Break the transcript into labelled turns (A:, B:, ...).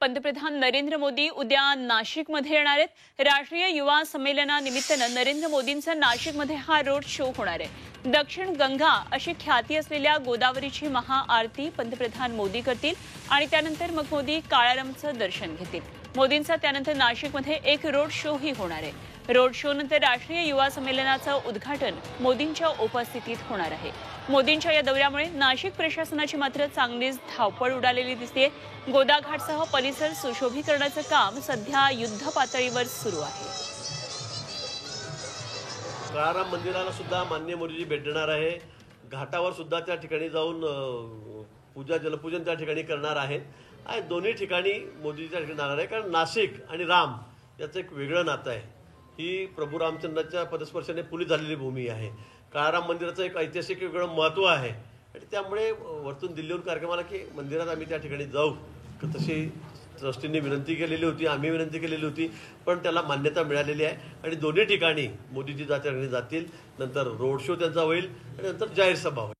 A: पंतप्रधान नरेंद्र मोदी उद्या नाशिकमध्ये येणार आहेत। राष्ट्रीय युवा संमेलनानिमित्तानं नरेंद्र मोदींचा नाशिकमध्ये हा रोड शो होणार आहे। दक्षिण गंगा अशी ख्याती असलेल्या गोदावरीची महाआरती पंतप्रधान मोदी करतील आणि त्यानंतर मग मोदी काळारामचं दर्शन घेतील। मोदींचा त्यानंतर नाशिकमध्ये एक रोड शो ही होणार आहे। रोड शो नंतर राष्ट्रीय युवा संमेलनाचं उद्घाटन मोदींच्या उपस्थितीत होणार आहे। मोदींच्या या दौऱ्यामुळे नाशिक प्रशासनाची मात्र चांगलीच धावपळ उडालेली दिसते। गोदाघाटसह परिसर सुशोभीकरणाचं काम सध्या युद्ध पातळीवर सुरू आहे।
B: काळाराम मंदिराला सुद्धा माननीय मोदीजी भेट देणार आहे। घाटावर सुद्धा त्या ठिकाणी जाऊन जलपूजन त्या ठिकाणी करणार आहेत आणि दोन्ही ठिकाणी मोदीजी त्या ठिकाणी जाणार आहे। कारण नाशिक आणि राम याचं एक वेगळं नातं आहे। ही प्रभू रामचंद्राच्या पदस्पर्शाने पुलिस झालेली भूमी आहे। काळाराम मंदिराचं एक ऐतिहासिक वेगळं महत्त्व आहे आणि त्यामुळे वरतून दिल्लीहून कार्यक्रमाला की मंदिरात आम्ही त्या ठिकाणी जाऊ तशी ट्रस्टींनी विनंती केलेली होती, आम्ही विनंती केलेली होती, पण त्याला मान्यता मिळालेली आहे आणि दोन्ही ठिकाणी मोदीजी त्या ठिकाणी जातील। नंतर रोड शो त्यांचा होईल आणि नंतर जाहीर सभा होईल।